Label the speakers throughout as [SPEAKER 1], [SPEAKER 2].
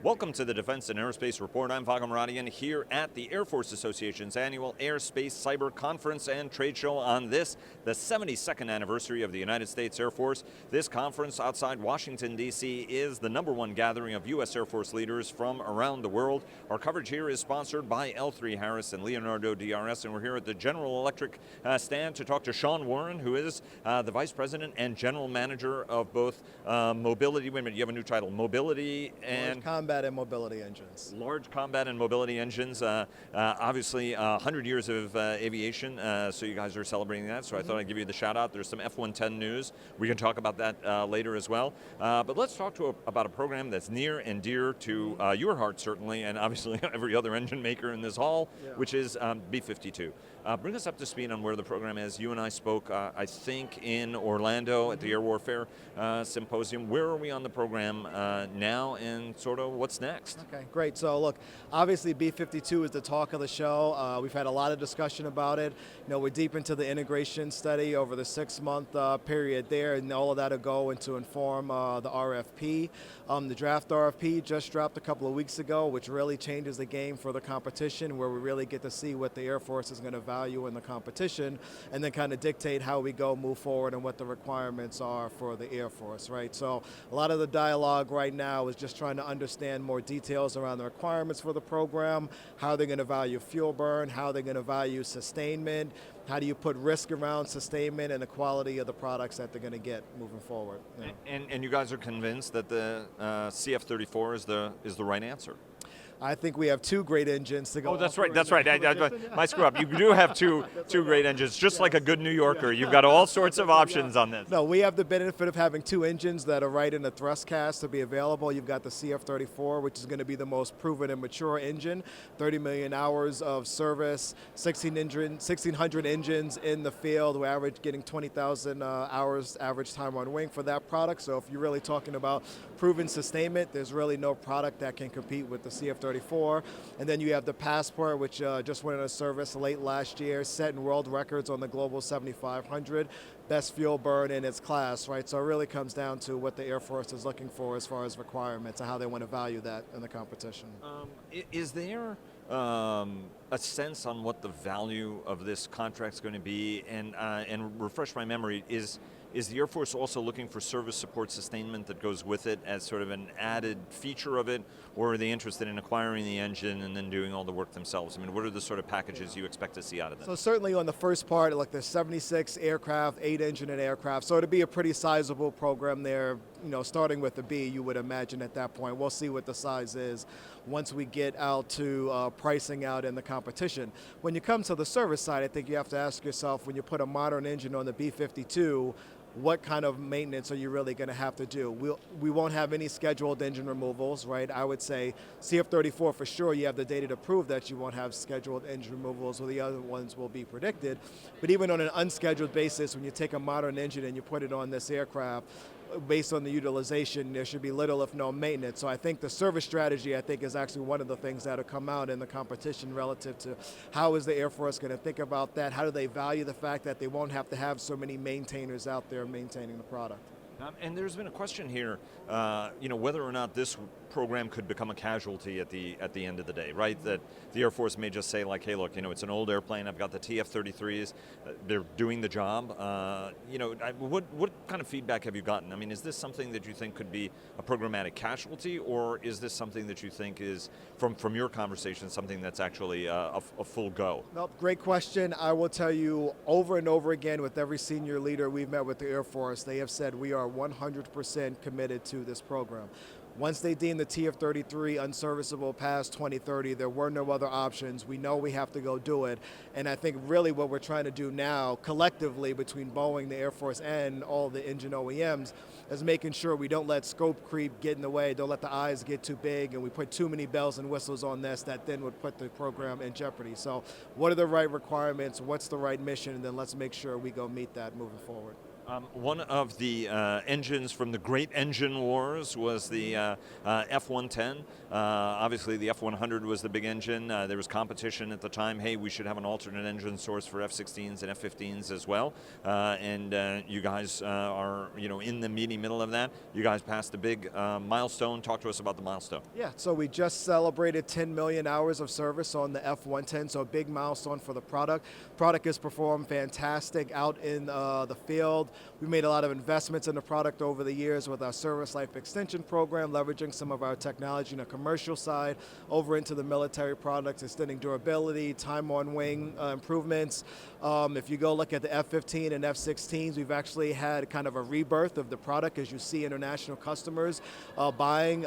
[SPEAKER 1] Welcome to the Defense and Aerospace Report. I'm Vago Muradian here at the Air Force Association's annual Aerospace Cyber Conference and Trade Show on this, the 72nd anniversary of the United States Air Force. This conference outside Washington, D.C. is the #1 gathering of U.S. Air Force leaders from around the world. Our coverage here is sponsored by L3Harris and Leonardo DRS, and we're here at the General Electric stand to talk to Sean Warren, who is the Vice President and General Manager of both Mobility, wait a minute, you have a new title, Mobility and...
[SPEAKER 2] Combat and mobility engines.
[SPEAKER 1] Large combat and mobility engines. Obviously, 100 years of aviation, so you guys are celebrating that, so I thought I'd give you the shout out. There's some F-110 news. We can talk about that later as well. But let's talk about a program that's near and dear to your heart, certainly, and obviously every other engine maker in this hall, which is B-52. Bring us up to speed on where the program is. You and I spoke, I think, in Orlando at the Air Warfare Symposium. Where are we on the program now, and sort of what's next?
[SPEAKER 2] Okay, great. So look, obviously B-52 is the talk of the show. We've had a lot of discussion about it. You know, we're deep into the integration study over the 6-month period there, and all of that will go into inform the RFP. The draft RFP just dropped a couple of weeks ago, which really changes the game for the competition, where we really get to see what the Air Force is going to value in the competition, and then kind of dictate how we move forward and what the requirements are for the Air Force, right? So a lot of the dialogue right now is just trying to understand more details around the requirements for the program, how they're going to value fuel burn, how they're going to value sustainment, how do you put risk around sustainment and the quality of the products that they're going to get moving forward. You know?
[SPEAKER 1] And you guys are convinced that the CF-34 is the right answer?
[SPEAKER 2] I think we have two great engines to go.
[SPEAKER 1] Oh, that's right. That's right. My screw up. You do have two great engines, just like a good New Yorker. You've got all sorts of options on this.
[SPEAKER 2] No, we have the benefit of having two engines that are right in the thrust cast to be available. You've got the CF-34, which is going to be the most proven and mature engine, 30 million hours of service, 1,600 engines in the field. We're getting 20,000 hours average time on wing for that product. So if you're really talking about proven sustainment, there's really no product that can compete with the CF-34. And then you have the Passport, which just went into service late last year, setting world records on the Global 7500, best fuel burn in its class, right? So it really comes down to what the Air Force is looking for as far as requirements and how they want to value that in the competition.
[SPEAKER 1] Is there a sense on what the value of this contract is going to be? And refresh my memory, is the Air Force also looking for service support sustainment that goes with it as sort of an added feature of it, or are they interested in acquiring the engine and then doing all the work themselves? I mean, what are the sort of packages you expect to see out of them?
[SPEAKER 2] So certainly on the first part, like there's 76 aircraft, 8 engine and aircraft, so it'll be a pretty sizable program there, you know, starting with the B, you would imagine at that point. We'll see what the size is once we get out to pricing out in the competition. When you come to the service side, I think you have to ask yourself, when you put a modern engine on the B-52, what kind of maintenance are you really going to have to do? We won't have any scheduled engine removals, right? I would say CF-34 for sure, you have the data to prove that you won't have scheduled engine removals, or the other ones will be predicted. But even on an unscheduled basis, when you take a modern engine and you put it on this aircraft, based on the utilization, there should be little if no maintenance. So I think the service strategy, I think, is actually one of the things that will come out in the competition relative to how is the Air Force going to think about that? How do they value the fact that they won't have to have so many maintainers out there maintaining the product?
[SPEAKER 1] And there's been a question here, you know, whether or not this program could become a casualty at the end of the day, right? That the Air Force may just say, like, hey, look, you know, it's an old airplane. I've got the TF-33s. They're doing the job. You know, what kind of feedback have you gotten? I mean, is this something that you think could be a programmatic casualty, or is this something that you think is, from your conversation, something that's actually a full go?
[SPEAKER 2] Nope, great question. I will tell you over and over again with every senior leader we've met with the Air Force, they have said we are 100% committed to this program. Once they deemed the TF-33 unserviceable past 2030, there were no other options. We know we have to go do it. And I think really what we're trying to do now, collectively between Boeing, the Air Force, and all the engine OEMs, is making sure we don't let scope creep get in the way, don't let the eyes get too big, and we put too many bells and whistles on this that then would put the program in jeopardy. So what are the right requirements, what's the right mission, and then let's make sure we go meet that moving forward.
[SPEAKER 1] One of the engines from the great engine wars was the F-110. Obviously, the F-100 was the big engine. There was competition at the time. Hey, we should have an alternate engine source for F-16s and F-15s as well. And you guys are, in the meaty middle of that. You guys passed a big milestone. Talk to us about the milestone.
[SPEAKER 2] Yeah, so we just celebrated 10 million hours of service on the F-110, so a big milestone for the product. Product has performed fantastic out in the field. We made a lot of investments in the product over the years with our service life extension program, leveraging some of our technology in the commercial side over into the military products, extending durability, time on wing improvements. If you go look at the F-15 and F-16s, we've actually had kind of a rebirth of the product as you see international customers buying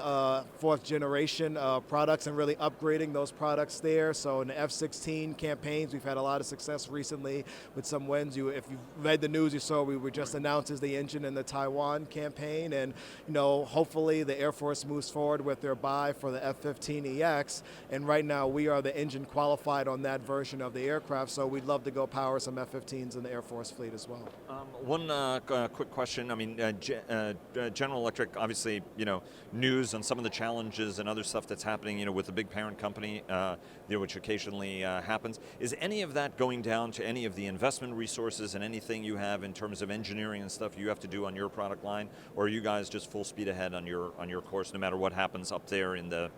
[SPEAKER 2] fourth generation products and really upgrading those products there. So in the F-16 campaigns, we've had a lot of success recently with some wins. If you've read the news, you saw we were just announced as the engine in the Taiwan campaign, and hopefully the Air Force moves forward with their buy for the F-15EX, and right now we are the engine qualified on that version of the aircraft, so we'd love to go power some F-15s in the Air Force fleet as well.
[SPEAKER 1] One quick question. I mean, General Electric, obviously, news on some of the challenges and other stuff that's happening, with the big parent company, which occasionally happens. Is any of that going down to any of the investment resources and anything you have in terms of engineering and stuff you have to do on your product line, or are you guys just full speed ahead on your course, no matter what happens up there in the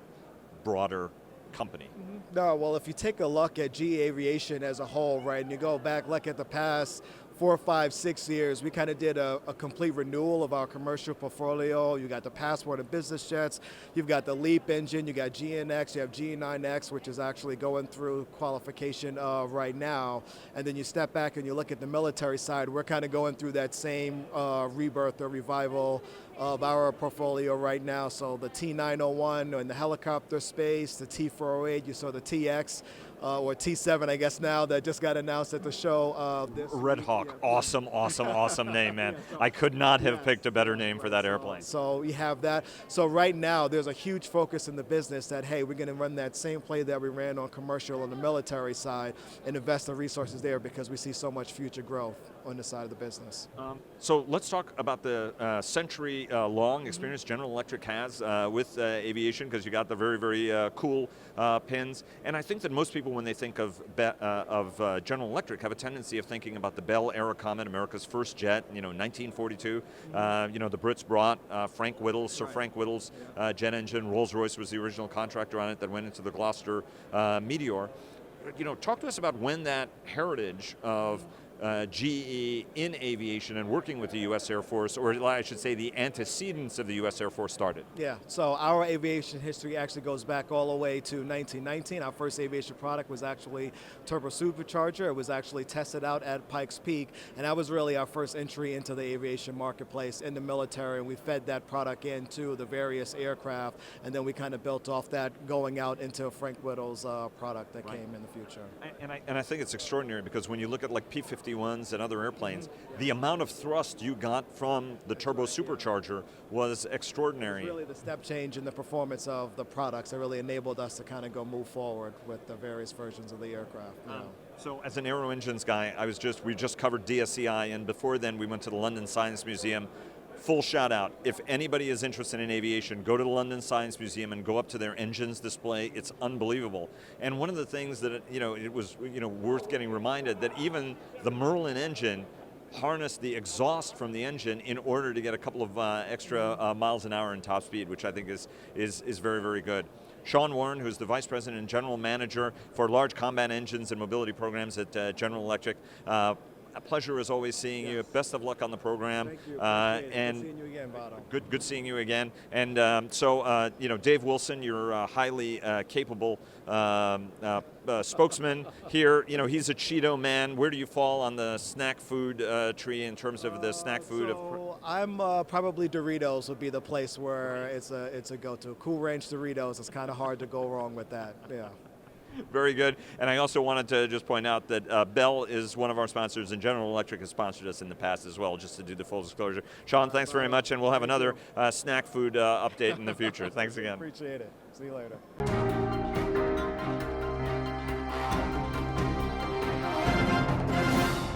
[SPEAKER 1] broader company?
[SPEAKER 2] No, well, if you take a look at GE Aviation as a whole, right, and you go back, look at the past 4, 5, 6 years, we kind of did a complete renewal of our commercial portfolio. You got the Passport and business jets, you've got the LEAP engine, you got GNX, you have G9X, which is actually going through qualification right now. And then you step back and you look at the military side, we're kind of going through that same rebirth or revival of our portfolio right now. So the T901 in the helicopter space, the T408, you saw the TX, or T7, I guess now, that just got announced at the show.
[SPEAKER 1] Red Hawk, awesome name, man. I could not have picked a better name for that airplane.
[SPEAKER 2] So you have that. So right now, there's a huge focus in the business that, hey, we're going to run that same play that we ran on commercial on the military side and invest the resources there because we see so much future growth on the side of the business.
[SPEAKER 1] So let's talk about the century-long experience General Electric has with aviation, because you got the very, very cool pins. And I think that most people, when they think of General Electric, have a tendency of thinking about the Bell Aerocomet, America's first jet, 1942. The Brits brought Frank Whittle's, Sir Frank Whittle's jet engine. Rolls-Royce was the original contractor on it that went into the Gloucester Meteor. Talk to us about when that heritage of GE in aviation and working with the U.S. Air Force, or I should say the antecedents of the U.S. Air Force started.
[SPEAKER 2] Yeah, so our aviation history actually goes back all the way to 1919. Our first aviation product was actually turbo supercharger. It was actually tested out at Pikes Peak, and that was really our first entry into the aviation marketplace in the military, and we fed that product into the various aircraft, and then we kind of built off that going out into Frank Whittle's product that came in the future.
[SPEAKER 1] And I think it's extraordinary because when you look at like P-51s and other airplanes, the amount of thrust you got from the turbo supercharger was extraordinary.
[SPEAKER 2] It was really the step change in the performance of the products that really enabled us to kind of move forward with the various versions of the aircraft.
[SPEAKER 1] So as an aero engines guy, we just covered DSEI, and before then we went to the London Science Museum. Full shout out. If anybody is interested in aviation, go to the London Science Museum and go up to their engines display. It's unbelievable. And one of the things that it was worth getting reminded that even the Merlin engine harnessed the exhaust from the engine in order to get a couple of extra miles an hour in top speed, which I think is very, very good. Sean Warren, who's the Vice President and General Manager for Large Combat Engines and Mobility Programs at General Electric. A pleasure as always seeing you. Best of luck on the program.
[SPEAKER 2] Thank you.
[SPEAKER 1] And
[SPEAKER 2] good seeing you again, Bottom.
[SPEAKER 1] Good seeing you again. And so Dave Wilson, you're a highly capable spokesman here. He's a Cheeto man. Where do you fall on the snack food tree in terms of the snack food?
[SPEAKER 2] So I'm probably Doritos would be the place where it's a go-to. Cool Ranch Doritos. It's kind of hard to go wrong with that. Yeah.
[SPEAKER 1] Very good. And I also wanted to just point out that Bell is one of our sponsors, and General Electric has sponsored us in the past as well, just to do the full disclosure. Sean, thanks very much, and we'll have another snack food update in the future. Thanks again.
[SPEAKER 2] Appreciate it. See you later.